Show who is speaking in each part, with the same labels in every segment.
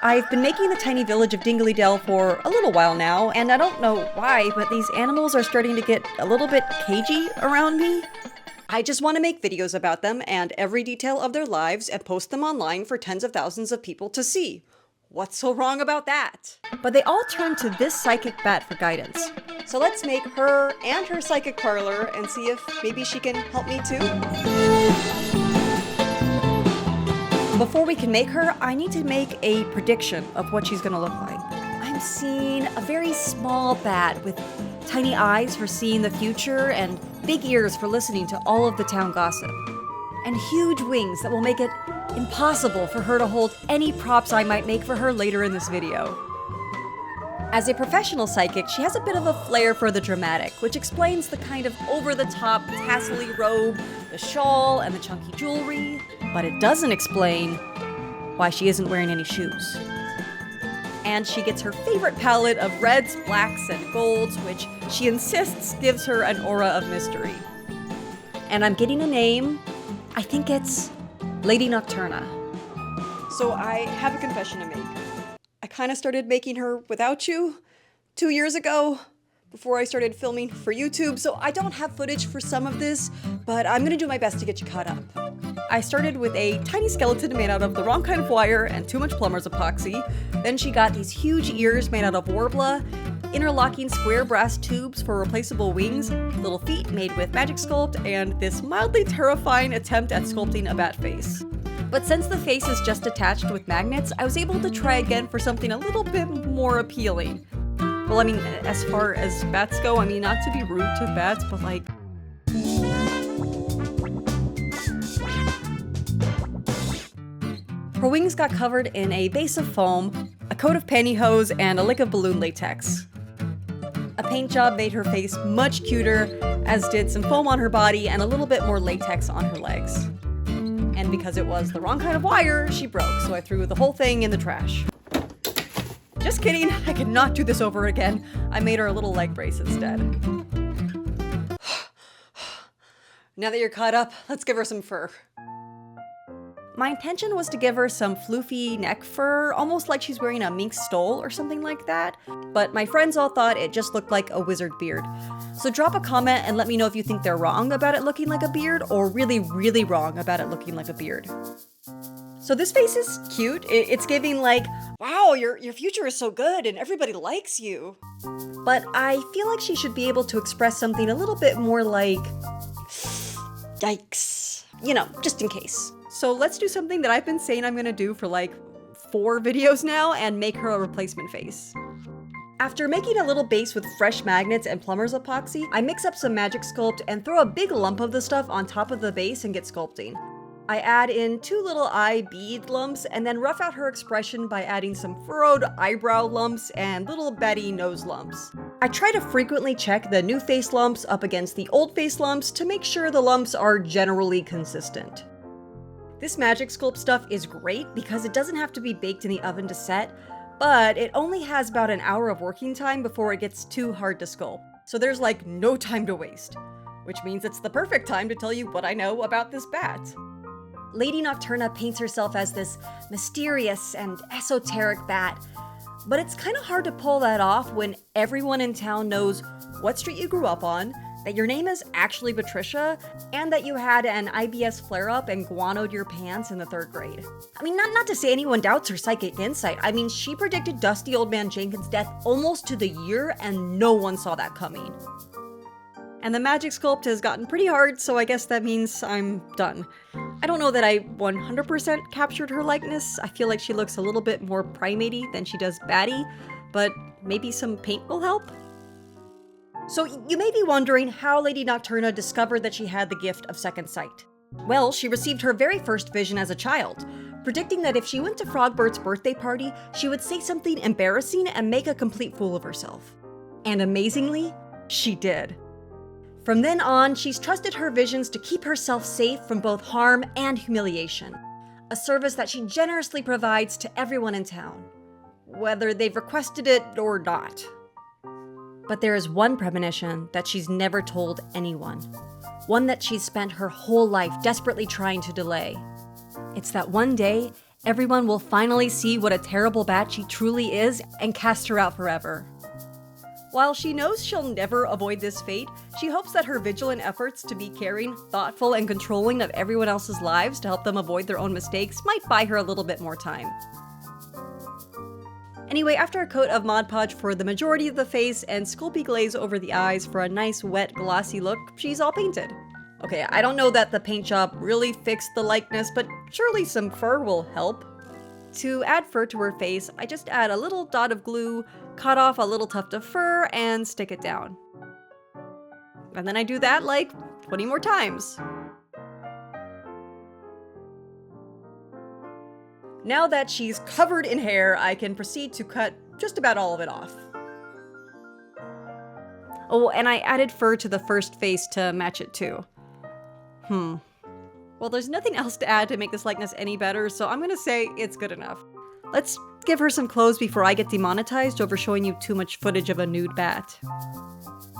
Speaker 1: I've been making the tiny village of Dingley-Dell for a little while now, and I don't know why, but these animals are starting to get a little bit cagey around me. I just want to make videos about them and every detail of their lives and post them online for tens of thousands of people to see. What's so wrong about that? But they all turn to this psychic bat for guidance. So let's make her and her psychic parlor and see if maybe she can help me too. Before we can make her, I need to make a prediction of what she's gonna look like. I'm seeing a very small bat with tiny eyes for seeing the future and big ears for listening to all of the town gossip. And huge wings that will make it impossible for her to hold any props I might make for her later in this video. As a professional psychic, she has a bit of a flair for the dramatic, which explains the kind of over-the-top tassel-y robe, the shawl, and the chunky jewelry, but it doesn't explain why she isn't wearing any shoes. And she gets her favorite palette of reds, blacks, and golds, which she insists gives her an aura of mystery. And I'm getting a name. I think it's Lady Nocturna. So I have a confession to make. I kind of started making her without you 2 years ago, before I started filming for YouTube, so I don't have footage for some of this, but I'm gonna do my best to get you caught up. I started with a tiny skeleton made out of the wrong kind of wire and too much plumber's epoxy. Then she got these huge ears made out of warbler, interlocking square brass tubes for replaceable wings, little feet made with magic sculpt, and this mildly terrifying attempt at sculpting a bat face. But since the face is just attached with magnets, I was able to try again for something a little bit more appealing. Well, I mean, as far as bats go, I mean, not to be rude to bats, but like... Her wings got covered in a base of foam, a coat of pantyhose, and a lick of balloon latex. A paint job made her face much cuter, as did some foam on her body and a little bit more latex on her legs. And because it was the wrong kind of wire, she broke, so I threw the whole thing in the trash. Just kidding, I cannot do this over again. I made her a little leg brace instead. Now that you're caught up, let's give her some fur. My intention was to give her some floofy neck fur, almost like she's wearing a mink stole or something like that, but my friends all thought it just looked like a wizard beard. So drop a comment and let me know if you think they're wrong about it looking like a beard, or really, really wrong about it looking like a beard. So this face is cute. It's giving like, wow, your future is so good and everybody likes you. But I feel like she should be able to express something a little bit more like, yikes. You know, just in case. So let's do something that I've been saying I'm gonna do for like 4 videos now and make her a replacement face. After making a little base with fresh magnets and plumber's epoxy, I mix up some magic sculpt and throw a big lump of the stuff on top of the base and get sculpting. I add in 2 little eye bead lumps and then rough out her expression by adding some furrowed eyebrow lumps and little Betty nose lumps. I try to frequently check the new face lumps up against the old face lumps to make sure the lumps are generally consistent. This magic sculpt stuff is great because it doesn't have to be baked in the oven to set, but it only has about an hour of working time before it gets too hard to sculpt. So there's like no time to waste, which means it's the perfect time to tell you what I know about this bat. Lady Nocturna paints herself as this mysterious and esoteric bat, but it's kind of hard to pull that off when everyone in town knows what street you grew up on, that your name is actually Patricia, and that you had an IBS flare-up and guanoed your pants in the 3rd grade. I mean, not to say anyone doubts her psychic insight. I mean, she predicted dusty old man Jenkins' death almost to the year, and no one saw that coming. And the magic sculpt has gotten pretty hard, so I guess that means I'm done. I don't know that I 100% captured her likeness. I feel like she looks a little bit more primate-y than she does batty, but maybe some paint will help? So you may be wondering how Lady Nocturna discovered that she had the gift of second sight. Well, she received her very first vision as a child, predicting that if she went to Frogbert's birthday party, she would say something embarrassing and make a complete fool of herself. And amazingly, she did. From then on, she's trusted her visions to keep herself safe from both harm and humiliation, a service that she generously provides to everyone in town, whether they've requested it or not. But there is one premonition that she's never told anyone, one that she's spent her whole life desperately trying to delay. It's that one day, everyone will finally see what a terrible bat she truly is and cast her out forever. While she knows she'll never avoid this fate, she hopes that her vigilant efforts to be caring, thoughtful, and controlling of everyone else's lives to help them avoid their own mistakes might buy her a little bit more time. Anyway, after a coat of Mod Podge for the majority of the face and Sculpey glaze over the eyes for a nice wet glossy look, she's all painted. Okay, I don't know that the paint job really fixed the likeness, but surely some fur will help. To add fur to her face, I just add a little dot of glue, cut off a little tuft of fur, and stick it down. And then I do that like 20 more times. Now that she's covered in hair, I can proceed to cut just about all of it off. Oh, and I added fur to the first face to match it too. Well, there's nothing else to add to make this likeness any better, so I'm gonna say it's good enough. Let's give her some clothes before I get demonetized over showing you too much footage of a nude bat.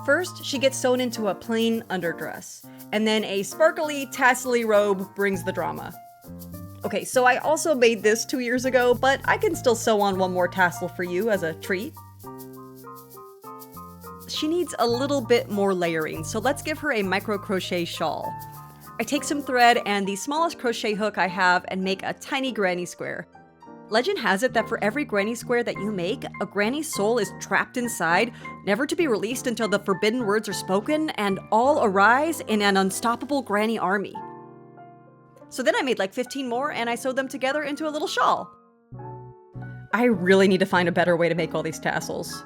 Speaker 1: First, she gets sewn into a plain underdress, and then a sparkly, tassely robe brings the drama. Okay, so I also made this 2 years ago, but I can still sew on one more tassel for you as a treat. She needs a little bit more layering, so let's give her a micro crochet shawl. I take some thread and the smallest crochet hook I have and make a tiny granny square. Legend has it that for every granny square that you make, a granny's soul is trapped inside, never to be released until the forbidden words are spoken, and all arise in an unstoppable granny army. So then I made like 15 more and I sewed them together into a little shawl. I really need to find a better way to make all these tassels.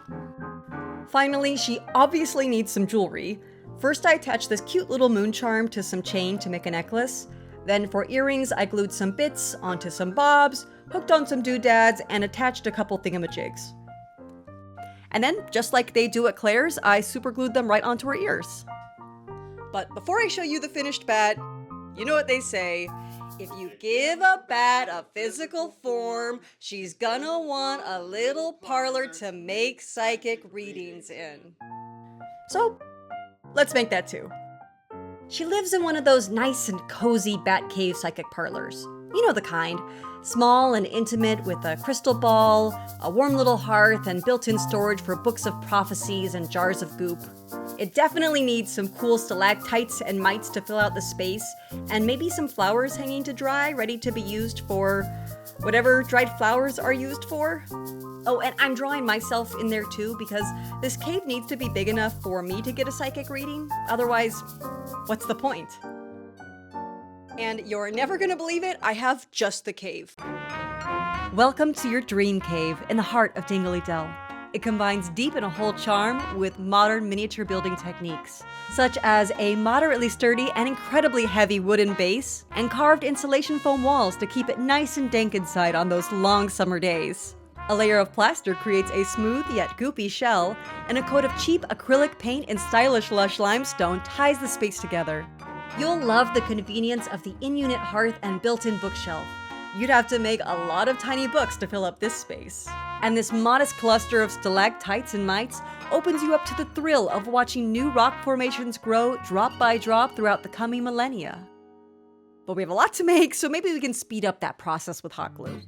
Speaker 1: Finally, she obviously needs some jewelry. First I attached this cute little moon charm to some chain to make a necklace. Then for earrings, I glued some bits onto some bobs, hooked on some doodads, and attached a couple thingamajigs. And then, just like they do at Claire's, I superglued them right onto her ears. But before I show you the finished bat, you know what they say, if you give a bat a physical form, she's gonna want a little parlor to make psychic readings in. So, let's make that too. She lives in one of those nice and cozy bat cave psychic parlors. You know the kind. Small and intimate with a crystal ball, a warm little hearth, and built-in storage for books of prophecies and jars of goop. It definitely needs some cool stalactites and mites to fill out the space, and maybe some flowers hanging to dry, ready to be used for whatever dried flowers are used for. Oh, and I'm drawing myself in there too, because this cave needs to be big enough for me to get a psychic reading. Otherwise, what's the point? And you're never gonna believe it, I have just the cave. Welcome to your dream cave in the heart of Dingley Dell. It combines deep in a hole charm with modern miniature building techniques, such as a moderately sturdy and incredibly heavy wooden base, and carved insulation foam walls to keep it nice and dank inside on those long summer days. A layer of plaster creates a smooth yet goopy shell, and a coat of cheap acrylic paint and stylish lush limestone ties the space together. You'll love the convenience of the in-unit hearth and built-in bookshelf. You'd have to make a lot of tiny books to fill up this space. And this modest cluster of stalactites and mites opens you up to the thrill of watching new rock formations grow drop by drop throughout the coming millennia. But we have a lot to make, so maybe we can speed up that process with hot glue.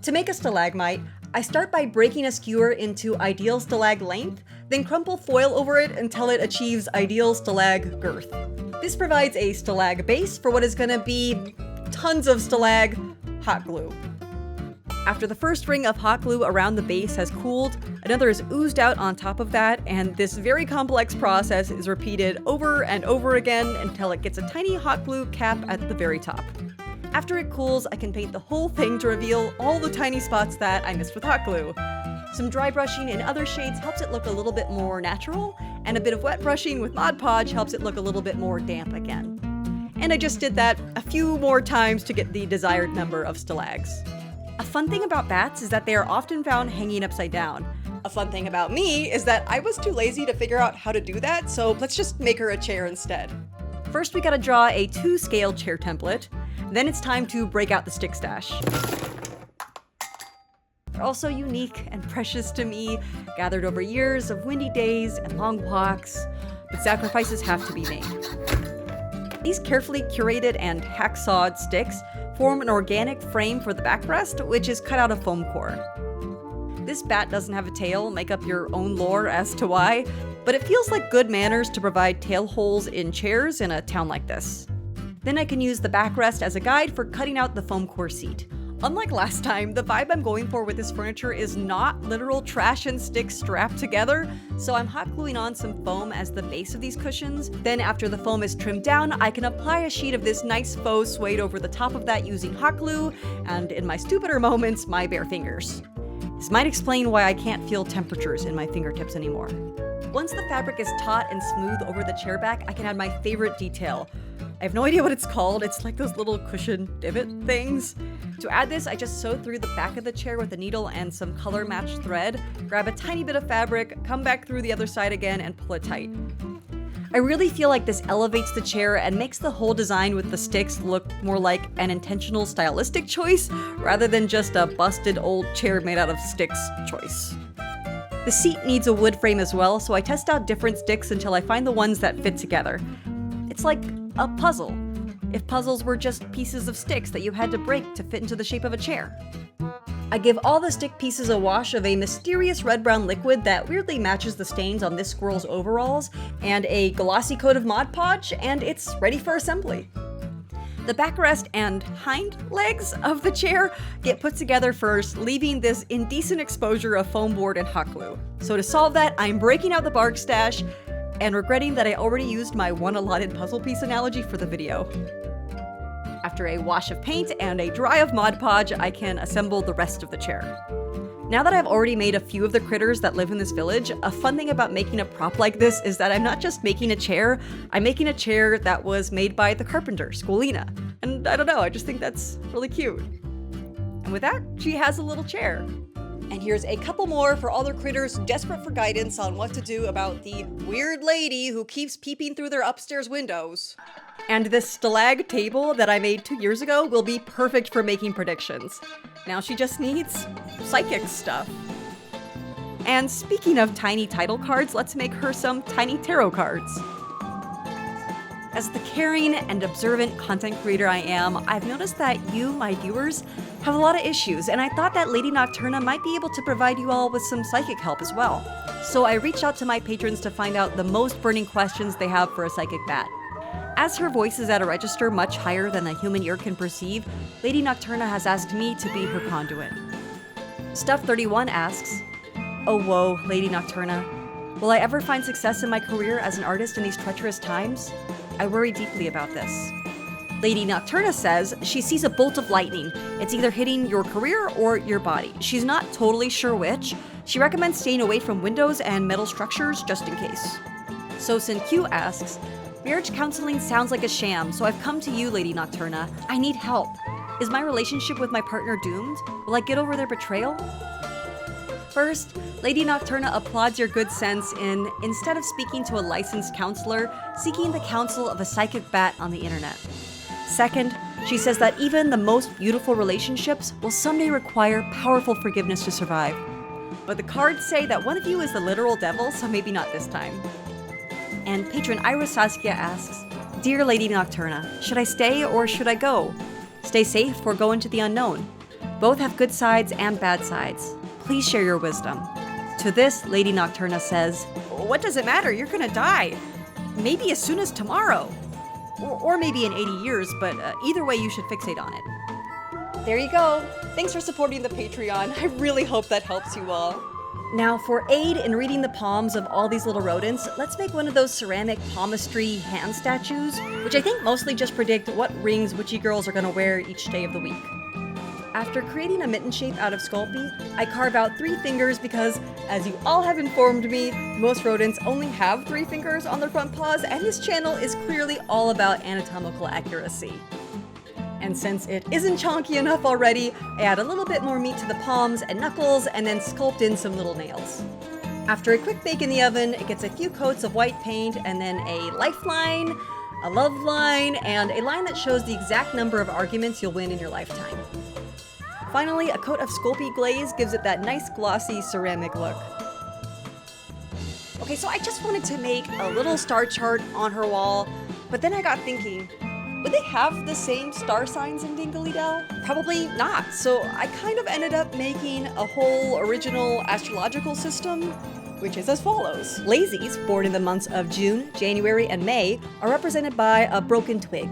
Speaker 1: To make a stalagmite, I start by breaking a skewer into ideal stalag length, then crumple foil over it until it achieves ideal stalag girth. This provides a stalag base for what is going to be tons of stalag hot glue. After the first ring of hot glue around the base has cooled, another is oozed out on top of that, and this very complex process is repeated over and over again until it gets a tiny hot glue cap at the very top. After it cools, I can paint the whole thing to reveal all the tiny spots that I missed with hot glue. Some dry brushing in other shades helps it look a little bit more natural, and a bit of wet brushing with Mod Podge helps it look a little bit more damp again. And I just did that a few more times to get the desired number of stalags. A fun thing about bats is that they are often found hanging upside down. A fun thing about me is that I was too lazy to figure out how to do that, so let's just make her a chair instead. First, we gotta draw a 2-scale chair template. Then it's time to break out the stick stash. They're also unique and precious to me, gathered over years of windy days and long walks, but sacrifices have to be made. These carefully curated and hacksawed sticks form an organic frame for the backrest, which is cut out of foam core. This bat doesn't have a tail, make up your own lore as to why, but it feels like good manners to provide tail holes in chairs in a town like this. Then I can use the backrest as a guide for cutting out the foam core seat. Unlike last time, the vibe I'm going for with this furniture is not literal trash and sticks strapped together, so I'm hot gluing on some foam as the base of these cushions. Then after the foam is trimmed down, I can apply a sheet of this nice faux suede over the top of that using hot glue, and in my stupider moments, my bare fingers. This might explain why I can't feel temperatures in my fingertips anymore. Once the fabric is taut and smooth over the chair back, I can add my favorite detail. I have no idea what it's called. It's like those little cushion divot things. To add this, I just sew through the back of the chair with a needle and some color-matched thread, grab a tiny bit of fabric, come back through the other side again, and pull it tight. I really feel like this elevates the chair and makes the whole design with the sticks look more like an intentional stylistic choice, rather than just a busted old chair made out of sticks choice. The seat needs a wood frame as well, so I test out different sticks until I find the ones that fit together. It's like a puzzle, if puzzles were just pieces of sticks that you had to break to fit into the shape of a chair. I give all the stick pieces a wash of a mysterious red-brown liquid that weirdly matches the stains on this squirrel's overalls, and a glossy coat of Mod Podge, and it's ready for assembly. The backrest and hind legs of the chair get put together first, leaving this indecent exposure of foam board and hot glue. So to solve that, I'm breaking out the bark stash and regretting that I already used my one allotted puzzle piece analogy for the video. After a wash of paint and a dry of Mod Podge, I can assemble the rest of the chair. Now that I've already made a few of the critters that live in this village, a fun thing about making a prop like this is that I'm not just making a chair, I'm making a chair that was made by the carpenter, Squalina. And I don't know, I just think that's really cute. And with that, she has a little chair. And here's a couple more for all the critters desperate for guidance on what to do about the weird lady who keeps peeping through their upstairs windows. And this stalag table that I made 2 years ago will be perfect for making predictions. Now she just needs psychic stuff. And speaking of tiny title cards, let's make her some tiny tarot cards. As the caring and observant content creator I am, I've noticed that you, my viewers, have a lot of issues, and I thought that Lady Nocturna might be able to provide you all with some psychic help as well. So I reached out to my patrons to find out the most burning questions they have for a psychic bat. As her voice is at a register much higher than the human ear can perceive, Lady Nocturna has asked me to be her conduit. Stuff31 asks, "Oh whoa, Lady Nocturna. Will I ever find success in my career as an artist in these treacherous times? I worry deeply about this." Lady Nocturna says she sees a bolt of lightning. It's either hitting your career or your body. She's not totally sure which. She recommends staying away from windows and metal structures just in case. Sosin Q asks, "Marriage counseling sounds like a sham, so I've come to you, Lady Nocturna. I need help. Is my relationship with my partner doomed? Will I get over their betrayal?" First, Lady Nocturna applauds your good sense in, instead of speaking to a licensed counselor, seeking the counsel of a psychic bat on the internet. Second, she says that even the most beautiful relationships will someday require powerful forgiveness to survive. But the cards say that one of you is the literal devil, so maybe not this time. And patron Ira Saskia asks, "Dear Lady Nocturna, should I stay or should I go? Stay safe or go into the unknown? Both have good sides and bad sides. Please share your wisdom." To this, Lady Nocturna says, "What does it matter? You're gonna die. Maybe as soon as tomorrow. Or maybe in 80 years, but either way you should fixate on it." There you go. Thanks for supporting the Patreon. I really hope that helps you all. Now, for aid in reading the palms of all these little rodents, let's make one of those ceramic palmistry hand statues, which I think mostly just predict what rings witchy girls are gonna wear each day of the week. After creating a mitten shape out of Sculpey, I carve out 3 fingers because, as you all have informed me, most rodents only have 3 fingers on their front paws, and this channel is clearly all about anatomical accuracy. And since it isn't chonky enough already, I add a little bit more meat to the palms and knuckles and then sculpt in some little nails. After a quick bake in the oven, it gets a few coats of white paint and then a lifeline, a love line, and a line that shows the exact number of arguments you'll win in your lifetime. Finally, a coat of Sculpey glaze gives it that nice glossy ceramic look. Okay, so I just wanted to make a little star chart on her wall, But then I got thinking, would they have the same star signs in Dingley Dell? Probably not, so I kind of ended up making a whole original astrological system, which is as follows. Lazies, born in the months of June, January, and May, are represented by a broken twig.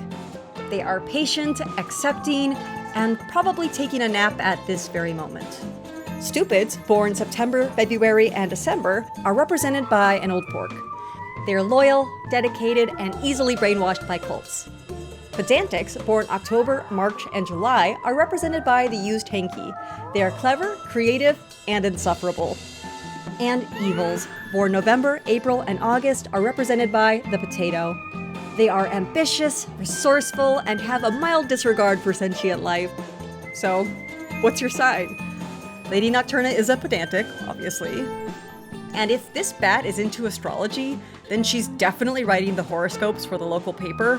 Speaker 1: They are patient, accepting, and probably taking a nap at this very moment. Stupids, born September, February, and December, are represented by an old pork. They are loyal, dedicated, and easily brainwashed by cults. Pedantics, born October, March, and July, are represented by the used hanky. They are clever, creative, and insufferable. And evils, born November, April, and August, are represented by the potato. They are ambitious, resourceful, and have a mild disregard for sentient life. So, what's your sign? Lady Nocturna is a pedantic, obviously. And if this bat is into astrology, then she's definitely writing the horoscopes for the local paper,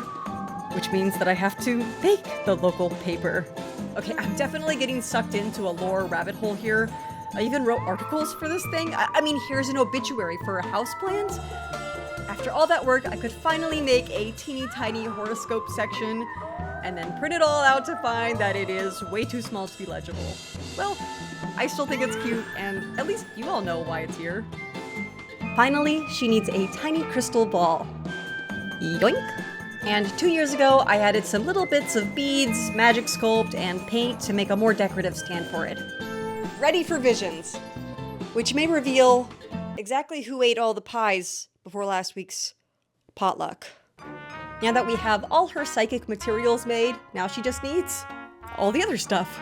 Speaker 1: which means that I have to make the local paper. Okay, I'm definitely getting sucked into a lore rabbit hole here. I even wrote articles for this thing. I mean, here's an obituary for a houseplant. After all that work, I could finally make a teeny tiny horoscope section and then print it all out to find that it is way too small to be legible. Well, I still think it's cute, and at least you all know why it's here. Finally, she needs a tiny crystal ball. Yoink! And 2 years ago, I added some little bits of beads, magic sculpt, and paint to make a more decorative stand for it. Ready for visions, which may reveal exactly who ate all the pies before last week's potluck. Now that we have all her psychic materials made, now she just needs all the other stuff.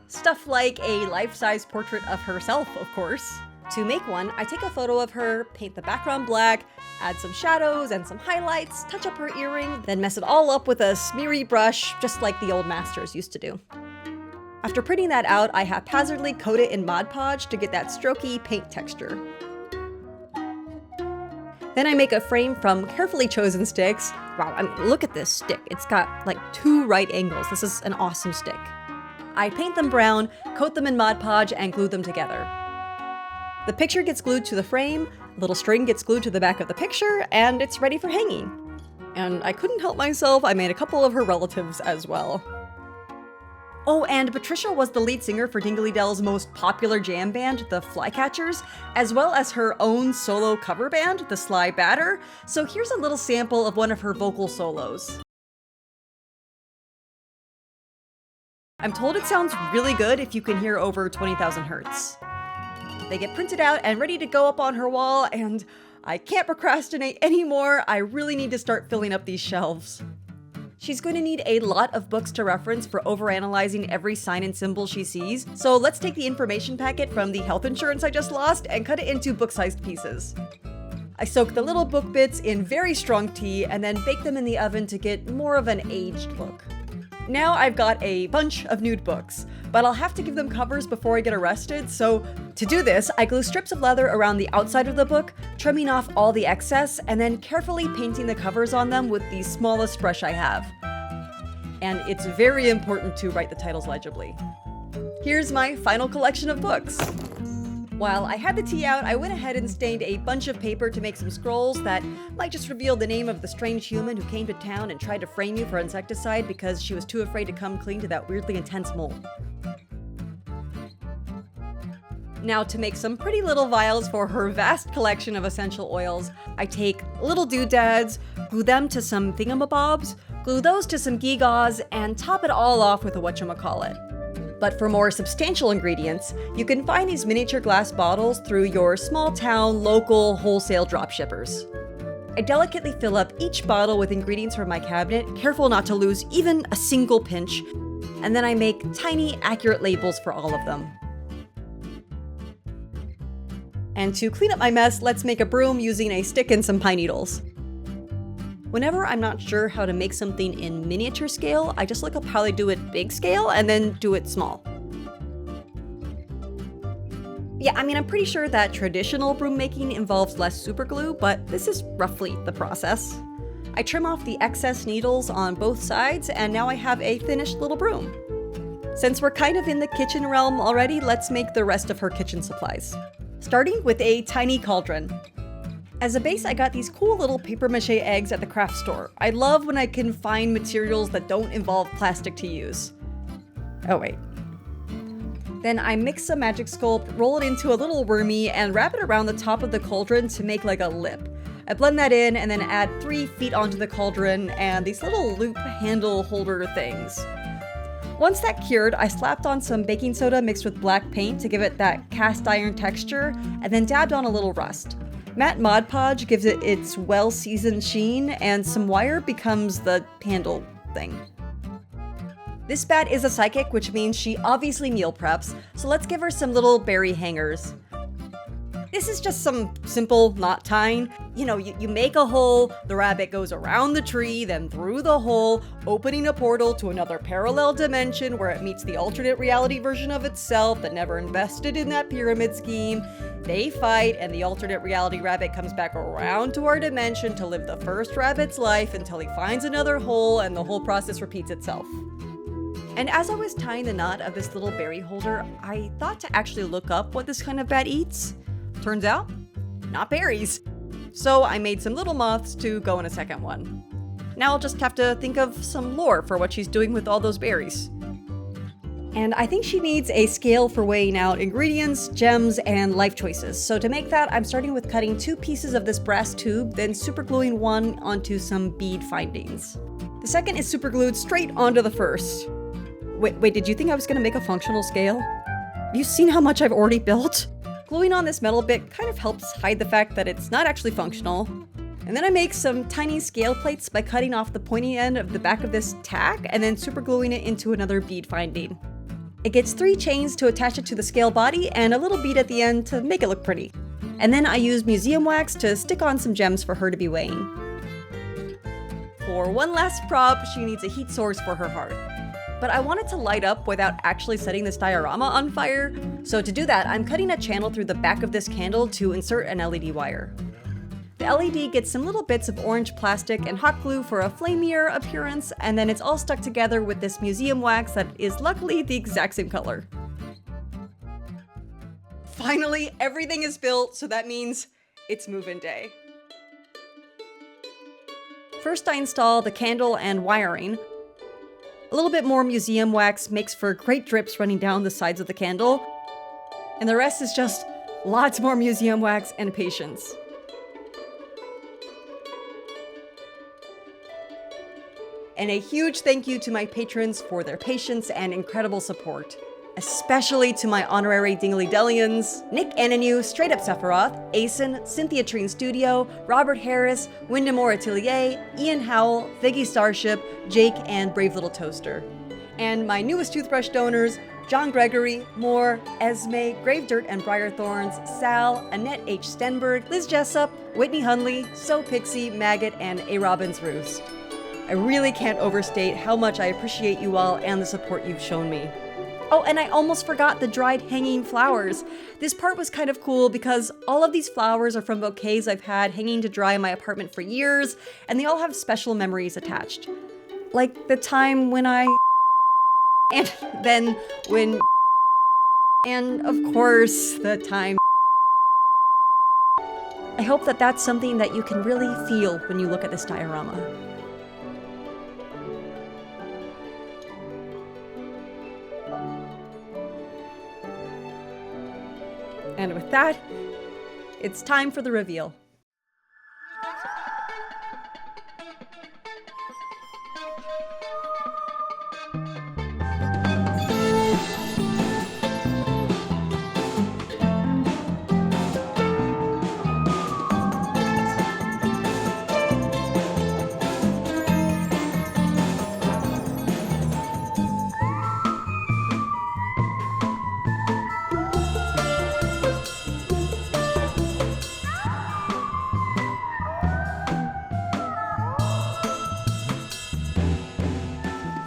Speaker 1: Stuff like a life-size portrait of herself, of course. To make one, I take a photo of her, paint the background black, add some shadows and some highlights, touch up her earring, then mess it all up with a smeary brush, just like the old masters used to do. After printing that out, I haphazardly coat it in Mod Podge to get that strokey paint texture. Then I make a frame from carefully chosen sticks. Wow, I mean, look at this stick. It's got like 2 right angles. This is an awesome stick. I paint them brown, coat them in Mod Podge, and glue them together. The picture gets glued to the frame, a little string gets glued to the back of the picture, and it's ready for hanging. And I couldn't help myself, I made a couple of her relatives as well. Oh, and Patricia was the lead singer for Dingley Dell's most popular jam band, the Flycatchers, as well as her own solo cover band, the Sly Batter, so here's a little sample of one of her vocal solos. I'm told it sounds really good if you can hear over 20,000 hertz. They get printed out and ready to go up on her wall, and I can't procrastinate anymore. I really need to start filling up these shelves. She's going to need a lot of books to reference for overanalyzing every sign and symbol she sees, so let's take the information packet from the health insurance I just lost and cut it into book-sized pieces. I soak the little book bits in very strong tea and then bake them in the oven to get more of an aged look. Now I've got a bunch of nude books, but I'll have to give them covers before I get arrested, so to do this, I glue strips of leather around the outside of the book, trimming off all the excess, and then carefully painting the covers on them with the smallest brush I have. And it's very important to write the titles legibly. Here's my final collection of books. While I had the tea out, I went ahead and stained a bunch of paper to make some scrolls that might just reveal the name of the strange human who came to town and tried to frame you for insecticide because she was too afraid to come clean to that weirdly intense mole. Now, to make some pretty little vials for her vast collection of essential oils, I take little doodads, glue them to some thingamabobs, glue those to some gewgaws, and top it all off with a whatchamacallit. But for more substantial ingredients, you can find these miniature glass bottles through your small town, local, wholesale dropshippers. I delicately fill up each bottle with ingredients from my cabinet, careful not to lose even a single pinch, and then I make tiny, accurate labels for all of them. And to clean up my mess, let's make a broom using a stick and some pine needles. Whenever I'm not sure how to make something in miniature scale, I just look up how they do it big scale and then do it small. Yeah, I mean, I'm pretty sure that traditional broom making involves less super glue, but this is roughly the process. I trim off the excess needles on both sides, and now I have a finished little broom. Since we're kind of in the kitchen realm already, let's make the rest of her kitchen supplies. Starting with a tiny cauldron. As a base, I got these cool little papier-mâché eggs at the craft store. I love when I can find materials that don't involve plastic to use. Oh wait. Then I mix a magic sculpt, roll it into a little wormy, and wrap it around the top of the cauldron to make like a lip. I blend that in and then add 3 feet onto the cauldron and these little loop handle holder things. Once that cured, I slapped on some baking soda mixed with black paint to give it that cast iron texture, and then dabbed on a little rust. Matte Mod Podge gives it its well-seasoned sheen, and some wire becomes the handle thing. This bat is a psychic, which means she obviously meal preps, so let's give her some little berry hangers. This is just some simple knot tying. You know, you make a hole, the rabbit goes around the tree, then through the hole, opening a portal to another parallel dimension where it meets the alternate reality version of itself that never invested in that pyramid scheme. They fight, and the alternate reality rabbit comes back around to our dimension to live the first rabbit's life until he finds another hole, and the whole process repeats itself. And as I was tying the knot of this little berry holder, I thought to actually look up what this kind of bat eats. Turns out, not berries. So I made some little moths to go in a second one. Now I'll just have to think of some lore for what she's doing with all those berries. And I think she needs a scale for weighing out ingredients, gems, and life choices. So to make that, I'm starting with cutting 2 pieces of this brass tube, then supergluing one onto some bead findings. The second is superglued straight onto the first. Wait, did you think I was gonna make a functional scale? Have you seen how much I've already built? Gluing on this metal bit kind of helps hide the fact that it's not actually functional. And then I make some tiny scale plates by cutting off the pointy end of the back of this tack and then supergluing it into another bead finding. It gets 3 chains to attach it to the scale body and a little bead at the end to make it look pretty. And then I use museum wax to stick on some gems for her to be weighing. For one last prop, she needs a heat source for her hearth. But I want it to light up without actually setting this diorama on fire, so to do that, I'm cutting a channel through the back of this candle to insert an LED wire. The LED gets some little bits of orange plastic and hot glue for a flamier appearance, and then it's all stuck together with this museum wax that is luckily the exact same color. Finally, everything is built, so that means it's move-in day. First, I install the candle and wiring. A little bit more museum wax makes for great drips running down the sides of the candle. And the rest is just lots more museum wax and patience. And a huge thank you to my patrons for their patience and incredible support. Especially to my honorary Dingley-Dellians, Nick Ananu, Straight Up Sephiroth, Asen, Cynthia Treen Studio, Robert Harris, Windamore Atelier, Ian Howell, Figgy Starship, Jake, and Brave Little Toaster. And my newest toothbrush donors, John Gregory, Moore, Esme, Grave Dirt and Briar Thorns, Sal, Annette H. Stenberg, Liz Jessup, Whitney Hunley, So Pixie, Maggot, and A. Robin's Roost. I really can't overstate how much I appreciate you all and the support you've shown me. Oh, and I almost forgot the dried hanging flowers. This part was kind of cool because all of these flowers are from bouquets I've had hanging to dry in my apartment for years, and they all have special memories attached. Like the time when I... and then when... and of course, the time... I hope that that's something that you can really feel when you look at this diorama. And with that, it's time for the reveal.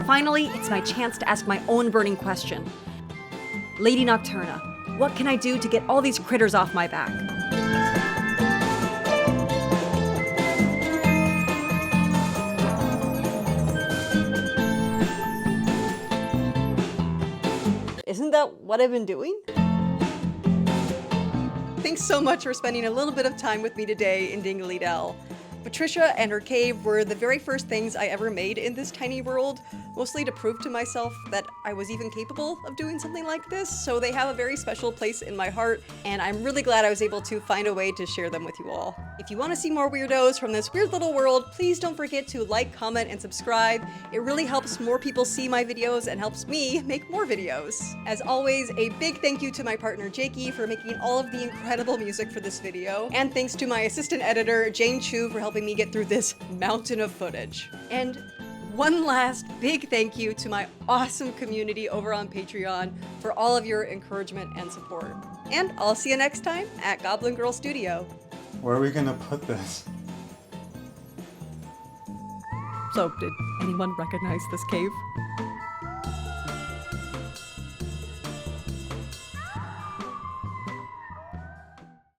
Speaker 1: Finally, it's my chance to ask my own burning question. Lady Nocturna, what can I do to get all these critters off my back? Isn't that what I've been doing? Thanks so much for spending a little bit of time with me today in Dingley Dell. Patricia and her cave were the very first things I ever made in this tiny world, mostly to prove to myself that I was even capable of doing something like this, so they have a very special place in my heart, and I'm really glad I was able to find a way to share them with you all. If you want to see more weirdos from this weird little world, please don't forget to like, comment, and subscribe. It really helps more people see my videos and helps me make more videos. As always, a big thank you to my partner Jakey for making all of the incredible music for this video, and thanks to my assistant editor Jane Chu for helping me get through this mountain of footage. And one last big thank you to my awesome community over on Patreon for all of your encouragement and support. And I'll see you next time at Goblin Girl Studio.
Speaker 2: Where are we gonna put this?
Speaker 1: So, did anyone recognize this cave?